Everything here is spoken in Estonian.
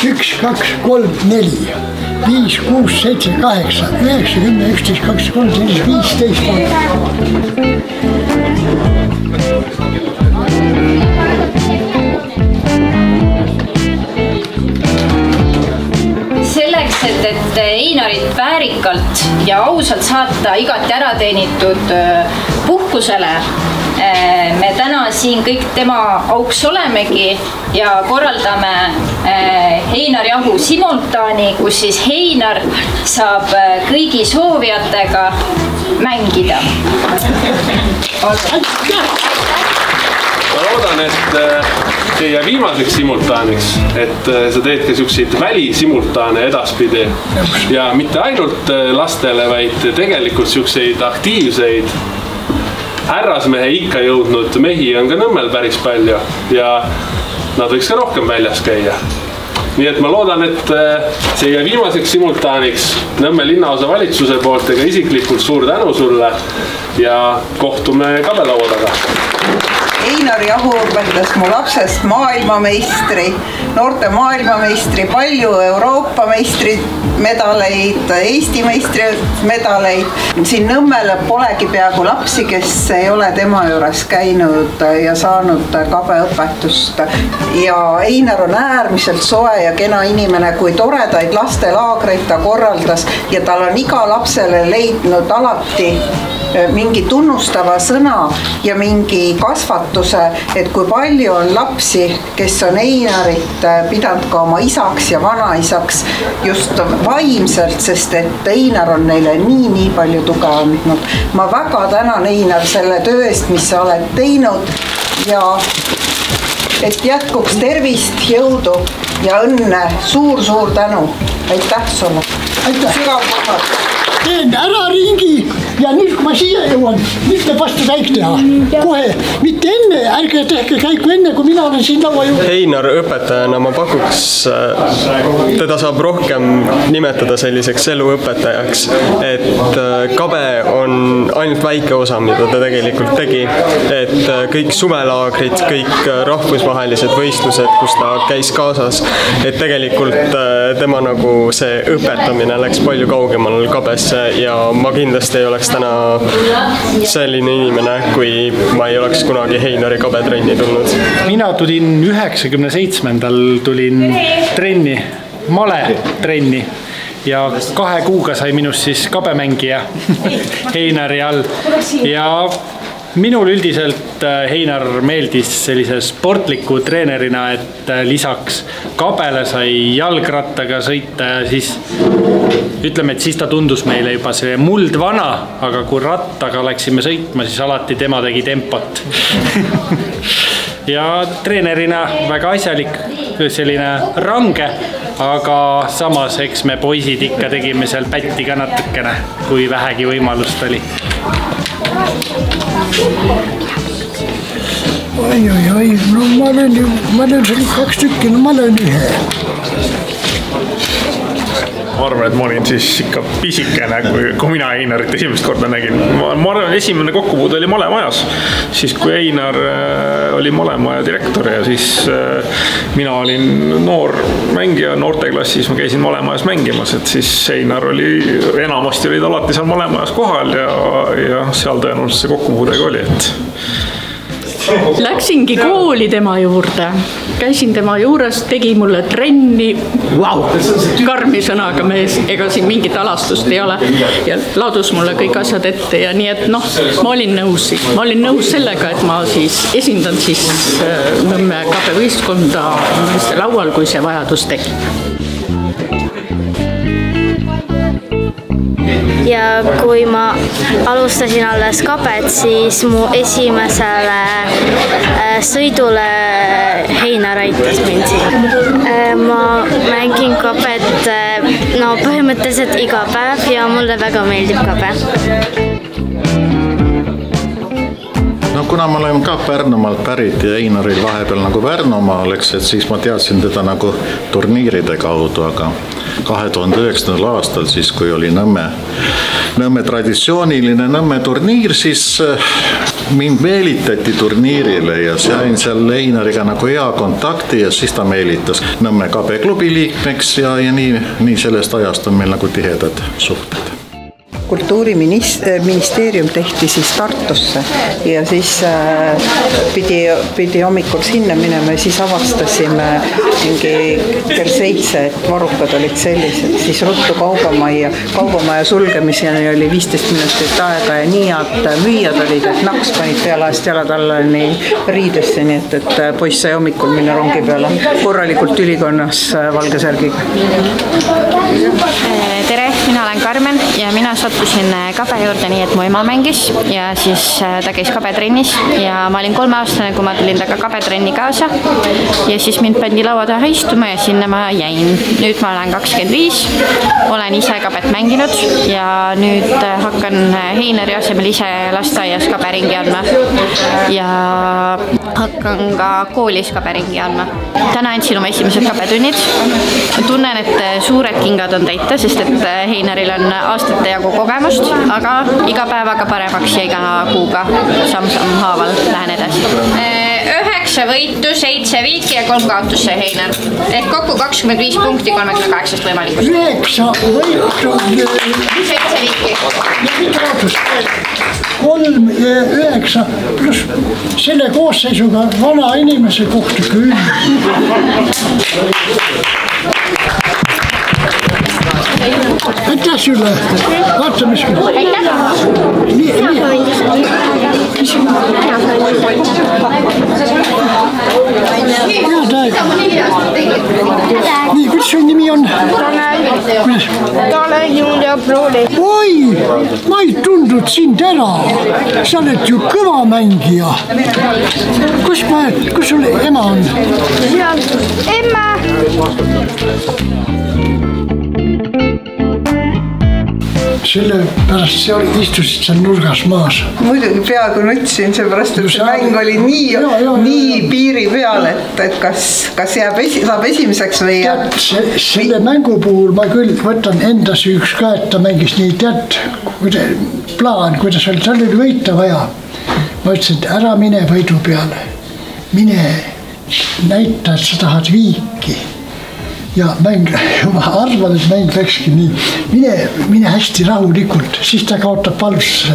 1, 2, 3, 4, 5, 6, 7, 8, 9, 10, 11, 12, 13, 15. Selleks, et Einarit väärikalt ja ausalt saata igati ära teenitud puhkusele, me täna siin kõik tema auks olemegi ja korraldame Einarjahu simultaani, kus siis Einar saab kõigi soovijatega mängida. Ma loodan, et teie viimaseks simultaaniks, et sa teed ka selliseid välisimultaane edaspidi ja mitte ainult lastele, vaid tegelikult selliseid aktiivseid härrasmehe ikka jõudnud mehi on ka Nõmmel päris palju ja nad võiks ka rohkem väljas käia. Nii et ma loodan, et see viimaseks simultaaniks Nõmme linnaosa valitsuse poolt ega isiklikult suur tänu sulle ja kohtume kabelaua taga. Einarjahu õpetas mu lapsest maailmameistri, noorte maailmameistri, palju Euroopa meistrimedaleid, Eesti meistrimedaleid. Siin Nõmmel polegi peaaegu lapsi, kes ei ole tema juures käinud ja saanud kabeõpetust. Ja Einar on äärmiselt soe ja kena inimene, kui toredaid lastelaagreid ta korraldas ja tal on iga lapsele leidnud alati mingi tunnustava sõna ja mingi kasvatuse, et kui palju on lapsi, kes on Einarit pidanud ka oma isaks ja vanaisaks just vaimselt, sest et Einar on neile nii palju tuge andnud. Ma väga tänan Einar selle töö eest, mis sa oled teinud ja et jätkuks tervist, jõudu ja õnne. Suur tänu. Aitäh sulle. Aitäh. Teen ära ringi ja nüüd, kui ma siia jõuan, nüüd me vastu käik teha. Kohe, mitte enne, ärge tehke käiku enne, kui mina olen siin laua juurde. Einar õpetajana ma pakuks, teda saab rohkem nimetada selliseks eluõpetajaks, et kabe on ainult väike osa, mida ta tegelikult tegi, et kõik suvelaagrid, kõik rahvusvahelised võistlused, kus ta käis kaasas, et tegelikult tema nagu see õpetamine läks palju kaugemal kabesse ja ma kindlasti ei oleks täna selline inimene, kui ma ei oleks kunagi Einari kabetrenni tulnud. Mina tulin 97. tulin trenni, maletrenni ja 2 kuuga sai minust siis kabemängija Einari all ja minul üldiselt Einar meeldis sellise sportliku treenerina, et lisaks kabele sai jalgrattaga sõita ja siis ütleme, et siis ta tundus meile juba see muldvana, aga kui rattaga läksime sõitma, siis alati tema tegi tempot. Ja treenerina väga asjalik, selline range, aga samas eks me poisid ikka tegime seal pätti ka natukene, kui vähegi võimalust oli. Oi, no ma olen seal 2 tükki, no ma olen 1. Ma arvan, et ma olin siis ikka pisikene, kui mina Einarit esimest korda nägin. Ma arvan, esimene kokkupuude oli Malemajas, siis kui Einar oli Malemaja direktor ja siis mina olin noor mängija noorteklassis, ma käisin Malemajas mängimas, et siis Einar enamasti olid alati seal Malemajas kohal ja seal tõenäoliselt see kokkupuudega oli, et läksingi kooli tema juurde, käisin tema juures, tegi mulle trenni, karmi sõnaga mees, ega siin mingit alastust ei ole ja ladus mulle kõik asjad ette ja nii, et ma olin nõus sellega, et ma siis esindan siis Nõmme kabevõistkonda laual, kui see vajadus tekib. Ja kui ma alustasin alles kabet, siis mu esimesele sõidule Einar aitas mind siin. Ma mängin kabet põhimõtteliselt iga päev ja mulle väga meeldib kabe. No kuna ma olen ka Pärnumaalt pärit ja Einaril vahepeal nagu Pärnumaa oleks, et siis ma teadsin teda nagu turniiride kaudu, aga 2009. aastal, kui oli Nõmme traditsiooniline Nõmme turniir, siis mind meelitati turniirile ja sain seal Einariga nagu hea kontakti ja siis ta meelitas Nõmme kabeklubi liikmeks ja nii sellest ajast on meil nagu tihedad suhted. Kultuuriministeerium tehti siis Tartusse ja siis pidi hommikul sinna minema ja siis avastasime mingi kell 7, et varrukad olid sellised, siis ruttu kaubamaja sulgemiseni oli 15 minutit aega ja nii head müüjad olid, et naks panid pealaast jalad alla nii riidesse, nii et poiss sai hommikul minna rongi peale korralikult ülikonnas valge särgiga. Tere, mina olen Karmen ja mina sattusin kabe juurde nii, et mu ema mängis ja siis ta käis kabetrennis ja ma olin 3-aastane, kui ma tulin taga kabetrenni kaasa ja siis mind pandi laua taha istuma ja sinna ma jäin. Nüüd ma olen 25, olen ise kabet mänginud ja nüüd hakkan Heinari asemel ise lasteaias kaberingi andma ja hakkan ka koolis kaberingi andma. Täna andsin oma esimesed kabetunnid. Tunnen, et suured kingad on täita, sest et Heinaril on aastate jagu kogemust, aga iga päevaga paremaks ja iga kuuga samm-samm haaval lähen edasi. 9 võitu, 7 viiki ja 3 kaotusse Heinar. Ehk kokku 25 punkti 38 võimalikust. 9 võitu, 7 viiki. 3 ja 9 pluss selle koosseisuga vana inimese kohta küll. Aitäh sulle, vaata mis nii, kuidas su nimi on? Tanel Julia Prooli. Oi, ma ei tundnud sind ära. Sa oled ju kõva mängija. Kus sul ema on? Emma! Sellepärast sa istusid seal nurgas maas. Muidugi peaaegu nutsin, seepärast, et see mäng oli nii piiri peal, et kas saab esimeseks või jääb. Selle mängu puhul ma küll võtan enda süüks ka, et ta mängis nii plaan, kuidas oli, tal oli võita vaja. Ma ütlesin, et ära mine võidu peale. Mine näita, et sa tahad viiki. Ja ma arvan, et mäng läkski nii. Mine hästi rahulikult, siis ta kaotab valvsuse.